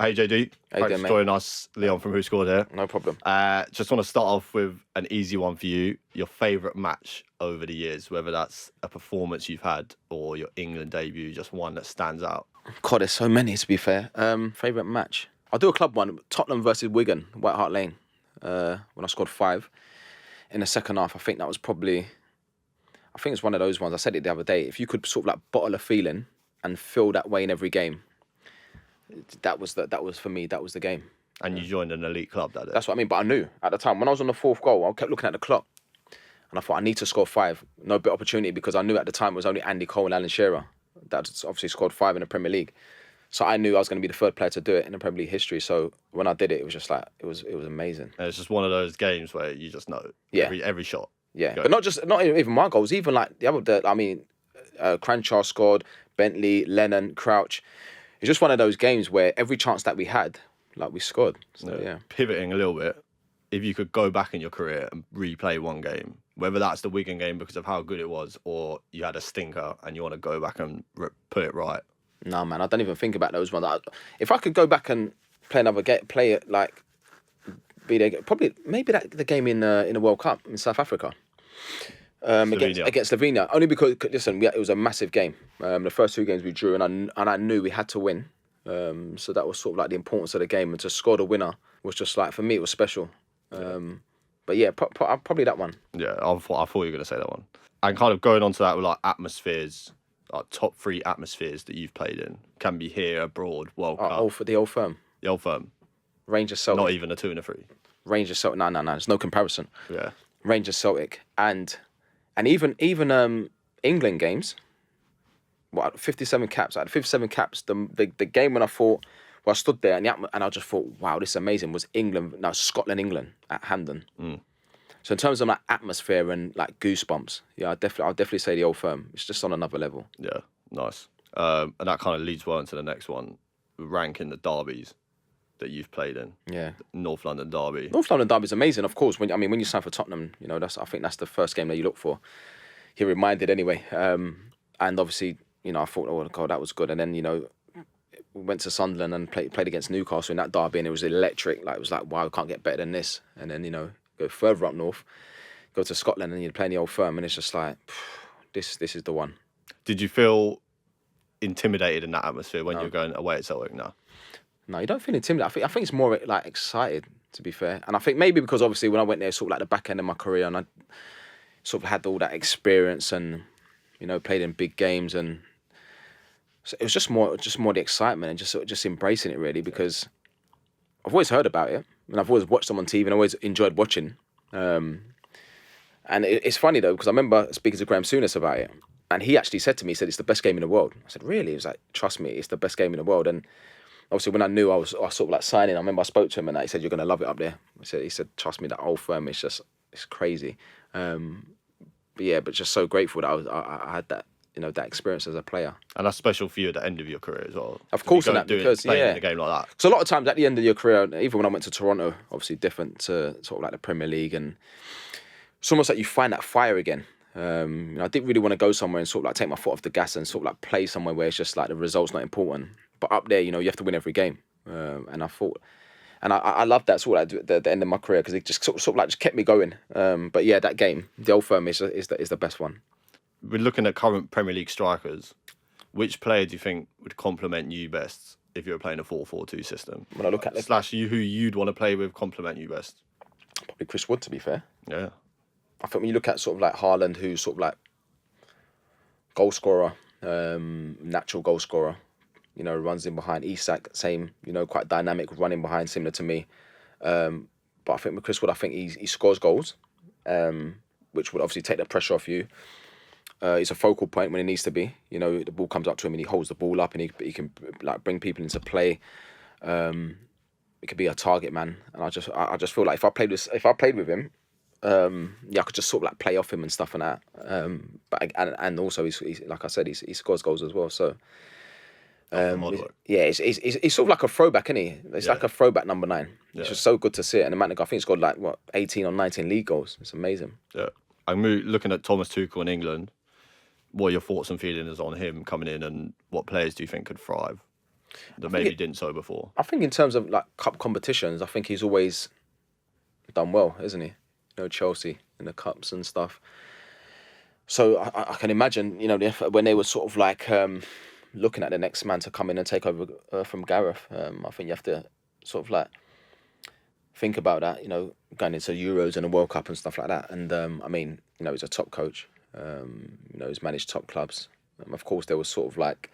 Hey JD, How you thanks doing, for mate? joining us. Leon from WhoScored here. No problem. Just want to start off with an easy one for you. Your favourite match over the years, whether that's a performance you've had or your England debut, just one that stands out. God, there's so many, to be fair. Favourite match? I'll do a club one. Tottenham versus Wigan, White Hart Lane. When I scored 5 in the second half. I think it's one of those ones. I said it the other day. If you could sort of like bottle a feeling and feel that way in every game, that was for me. That was the game. And you joined an elite club that day. That's what I mean. But I knew at the time when I was on the 4th goal, I kept looking at the clock, and I thought I need to score 5. No bit opportunity because I knew at the time it was only Andy Cole and Alan Shearer that obviously scored 5 in the Premier League. So I knew I was going to be the 3rd player to do it in the Premier League history. So when I did it, it was just like it was amazing. And it's just one of those games where you just know every shot. Yeah, but not even my goals. Even like Cranchar scored, Bentley, Lennon, Crouch. It's just one of those games where every chance that we had, like we scored. So yeah. Pivoting a little bit, if you could go back in your career and replay one game, whether that's the Wigan game because of how good it was, or you had a stinker and you want to go back and put it right. No, man, I don't even think about those ones. If I could go back and play another game, play it like maybe the game in the World Cup in South Africa. Against Slovenia, only because listen, it was a massive game. The first 2 games we drew, and I knew we had to win. So that was sort of like the importance of the game, and to score the winner was just like, for me, it was special. But yeah, probably that one. Yeah, I thought you were going to say that one. And kind of going on to that with like atmospheres, like top 3 atmospheres that you've played in, can be here, abroad, World Cup. For the Old Firm. The Old Firm. Rangers Celtic. Not even a 2 and a 3. Rangers Celtic. No. There's no comparison. Yeah. Rangers Celtic and even England games. 57 caps. I had 57 caps. The game when I stood there and I just thought, wow, this is amazing. Was Scotland at Hampden. So in terms of like atmosphere and like goosebumps, yeah, I'll definitely say the Old Firm. It's just on another level. Yeah, nice. And that kind of leads well into the next one, ranking the derbies that you've played in. Yeah. North London derby. North London derby is amazing, of course. When you sign for Tottenham, I think that's the first game that you look for. You're reminded anyway. And obviously, I thought, oh God, that was good. And then, we went to Sunderland and played against Newcastle in that derby, and it was electric. Like, it was like, wow, we can't get better than this. And then, go further up north, go to Scotland, and you're playing the Old Firm, and it's just like, this is the one. Did you feel intimidated in that atmosphere when you were going away at Celtic? No, you don't feel intimidated. I think it's more like excited, to be fair. And I think maybe because obviously when I went there, sort of like the back end of my career, and I sort of had all that experience and, played in big games, and so it was just more the excitement and just embracing it really, because I've always heard about it and I've always watched them on TV and always enjoyed watching. And it's funny though, because I remember speaking to Graham Souness about it, and he actually said to me, it's the best game in the world. I said, really? He was like, trust me, it's the best game in the world. And obviously, when I knew I was sort of like signing, I remember I spoke to him and he said, you're going to love it up there. He said, trust me, that Old Firm is it's crazy. But just so grateful that I had that, that experience as a player. And that's special for you at the end of your career as well. Of course, playing in a game like that. So a lot of times at the end of your career, even when I went to Toronto, obviously different to sort of like the Premier League, and it's almost like you find that fire again. I didn't really want to go somewhere and sort of like take my foot off the gas and sort of like play somewhere where it's just like the result's not important. But up there, you have to win every game. And I thought, and I loved that sort of like the end of my career, because it just sort of like just kept me going. But yeah, that game, the Old Firm is the best one. We're looking at current Premier League strikers. Which player do you think would complement you best if you were playing a 4-4-2 system? When I look at / who you'd want to play with complement you best? Probably Chris Wood, to be fair. Yeah. I think when you look at sort of like Haaland, who's sort of like goal scorer, natural goal scorer, runs in behind. Isak, same, quite dynamic, running behind, similar to me. But I think with Chris Wood, I think he scores goals, which would obviously take the pressure off you. He's a focal point when it needs to be. The ball comes up to him and he holds the ball up, and he can like bring people into play. It could be a target man, and I just feel like if I played with him, I could just sort of like play off him and stuff and that. But also he's like I said, he scores goals as well. So he's sort of like a throwback, isn't he? It's like a throwback number 9. It's just so good to see it. And the man, I think he's got like 18 or 19 league goals. It's amazing. Yeah, I'm looking at Thomas Tuchel in England. What are your thoughts and feelings on him coming in, and what players do you think could thrive? that maybe didn't so before? I think in terms of like cup competitions, I think he's always done well, isn't he? You know, Chelsea in the cups and stuff. So I can imagine, you know, when they were sort of like looking at the next man to come in and take over from Gareth. I think you have to sort of like think about that, you know, going into Euros and the World Cup and stuff like that. And I mean, you know, he's a top coach. You know, he's managed top clubs. Of course, there was sort of like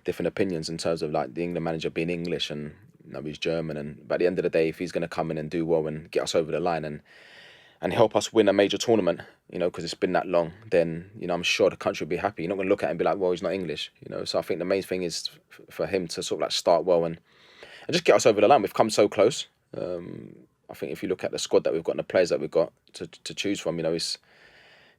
different opinions in terms of like the England manager being English and, you know, he's German. But at the end of the day, if he's going to come in and do well and get us over the line and help us win a major tournament, you know, because it's been that long, then, you know, I'm sure the country will be happy. You're not going to look at him and be like, well, he's not English, you know. So I think the main thing is for him to sort of like start well and just get us over the line. We've come so close. I think if you look at the squad that we've got and the players that we've got to choose from, you know, it's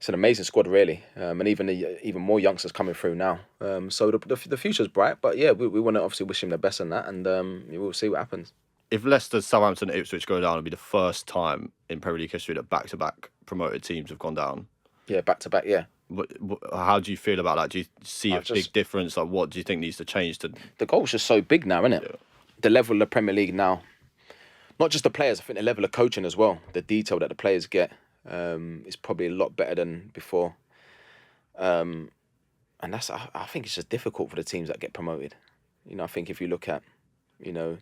an amazing squad, really. And even more youngsters coming through now. So the future's bright. But yeah, we want to obviously wish him the best in that, and we'll see what happens. If Leicester, Southampton, and Ipswich go down, it'll be the first time in Premier League history that back-to-back promoted teams have gone down. Yeah, back-to-back, yeah. How do you feel about that? Do you see a big difference? Like, what do you think needs to change? The goal's just so big now, isn't it? Yeah. The level of the Premier League now. Not just the players, I think the level of coaching as well. The detail that the players get is probably a lot better than before. And I think it's just difficult for the teams that get promoted. You know, I think if you look at, you know,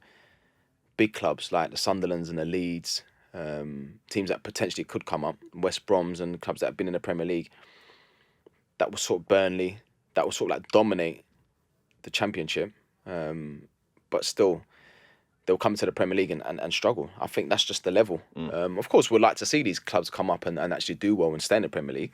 big clubs like the Sunderlands and the Leeds, teams that potentially could come up, West Broms and clubs that have been in the Premier League, that will sort of Burnley, that will sort of like dominate the Championship, but still they'll come to the Premier League and struggle. I think that's just the level. Of course, we'd like to see these clubs come up and actually do well and stay in the Premier League,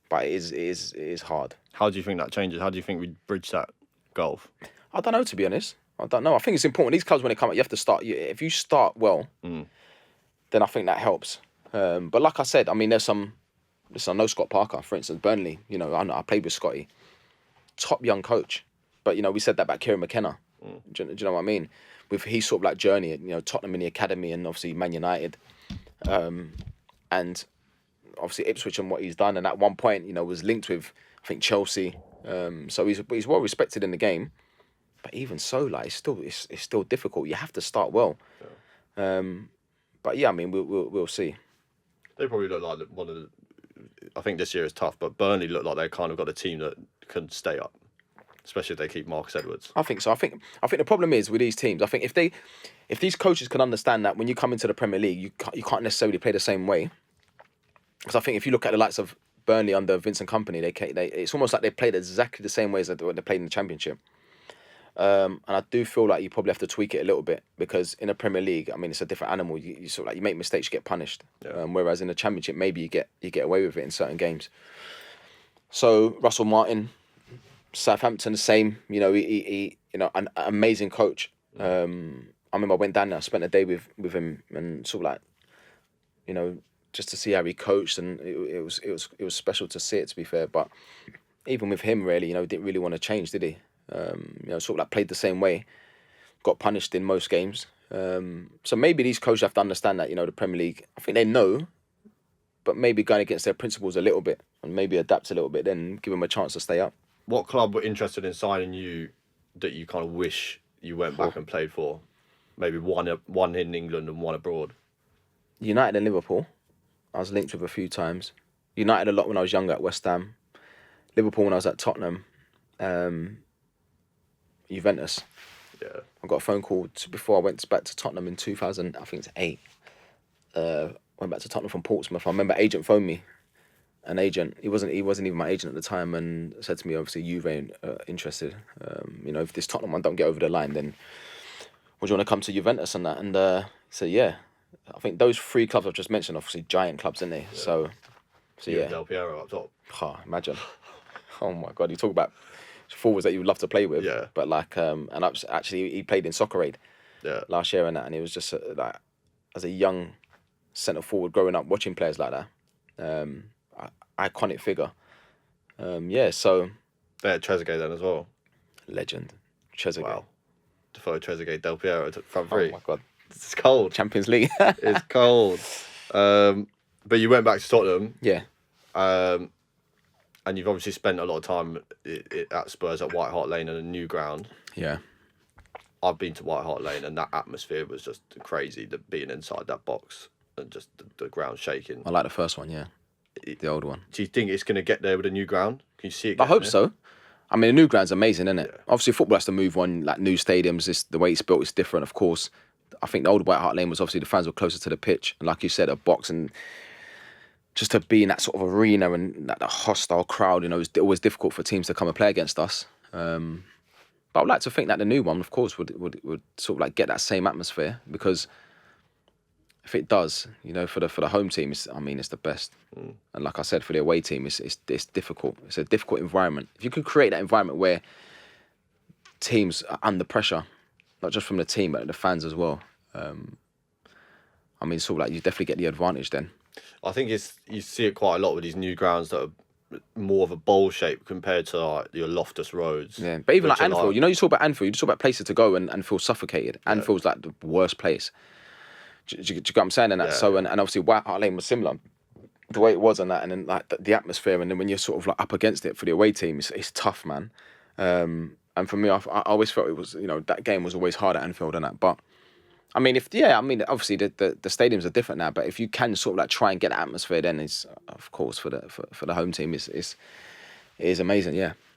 but it is hard. How do you think that changes? How do you think we bridge that gulf? I don't know, to be honest. I don't know. I think it's important. These clubs, when they come up, you have to start. If you start well, then I think that helps. But like I said, I mean, there's some. I know Scott Parker, for instance, Burnley. You know, I played with Scotty, top young coach. But you know, we said that about Kieran McKenna. Do you know what I mean? With his sort of like journey, you know, Tottenham in the academy and obviously Man United, and obviously Ipswich and what he's done. And at one point, you know, was linked with I think Chelsea. So he's well respected in the game. But even so, like it's still difficult. You have to start well. Yeah. But yeah, I mean, we'll see. They probably look like one of the. I think this year is tough, but Burnley look like they kind of got a team that can stay up, especially if they keep Marcus Edwards. I think so. I think the problem is with these teams. I think if these coaches can understand that when you come into the Premier League, you can't necessarily play the same way. Because I think if you look at the likes of Burnley under Vincent Kompany, it's almost like they played exactly the same way as they played in the Championship. And I do feel like you probably have to tweak it a little bit because in a Premier League, I mean, it's a different animal. You sort of like you make mistakes, you get punished. Yeah. Whereas in the Championship, maybe you get away with it in certain games. So Russell Martin, Southampton, the same. You know, he an amazing coach. I remember I went down there, I spent a day with him, and sort of like, you know, just to see how he coached, and it was special to see it. To be fair, but even with him, really, you know, didn't really want to change, did he? You know, sort of like played the same way, got punished in most games. So maybe these coaches have to understand that, you know, the Premier League, I think they know, but maybe going against their principles a little bit and maybe adapt a little bit, then give them a chance to stay up. What club were interested in signing you that you kind of wish you went back and played for? Maybe one in England and one abroad. United and Liverpool. I was linked with a few times. United a lot when I was younger at West Ham. Liverpool when I was at Tottenham. Juventus. Yeah. I got a phone call before I went back to Tottenham in 2000, I think it's 8. Went back to Tottenham from Portsmouth. I remember agent phoned me. An agent, he wasn't even my agent at the time, and said to me, obviously, Juve interested. You know, if this Tottenham one don't get over the line, then would you want to come to Juventus and that? And he said, yeah. I think those 3 clubs I've just mentioned, obviously giant clubs, aren't they? Yeah. So yeah. Del Piero up top. Oh, imagine. Oh my God, you talk about forwards that you would love to play with. Yeah. But like, and actually he played in Soccer Aid. Yeah. Last year and that, and it was just like, as a young centre forward growing up watching players like that, iconic figure. Yeah. So. They had Trezeguet then as well. Legend, Trezeguet. Wow. Defoe, Trezeguet, Del Piero front 3. Oh my God. It's cold. Champions League. It's cold. But you went back to Tottenham. Yeah. And you've obviously spent a lot of time at Spurs at White Hart Lane and a new ground. Yeah. I've been to White Hart Lane, and that atmosphere was just crazy. Being inside that box and just the ground shaking. I like the first one, yeah, the old one. Do you think it's going to get there with a new ground? Can you see it? I hope so. I mean, the new ground's amazing, isn't it? Yeah. Obviously, football has to move on. Like new stadiums, the way it's built is different. Of course, I think the old White Hart Lane was obviously the fans were closer to the pitch, and like you said, a box, and just to be in that sort of arena and that hostile crowd, you know, it was difficult for teams to come and play against us. But I'd like to think that the new one, of course, would sort of like get that same atmosphere, because if it does, you know, for the home team, it's the best. And like I said, for the away team, it's difficult. It's a difficult environment. If you can create that environment where teams are under pressure, not just from the team but the fans as well, sort of like you definitely get the advantage then. I think you see it quite a lot with these new grounds that are more of a bowl shape compared to like your Loftus Roads. Yeah, but even like Anfield, you know, you talk about Anfield, you talk about places to go and feel suffocated. Yeah. Anfield's like the worst place. Do you get what I'm saying? And that, so and obviously White Hart Lane was similar, the way it was and that, and then like the atmosphere, and then when you're sort of like up against it for the away team, it's tough, man. And for me, I always felt it was, you know, that game was always hard at Anfield and that, but. I mean, obviously the stadiums are different now, but if you can sort of like try and get the atmosphere, then it's, of course, for the home team, it is amazing, yeah.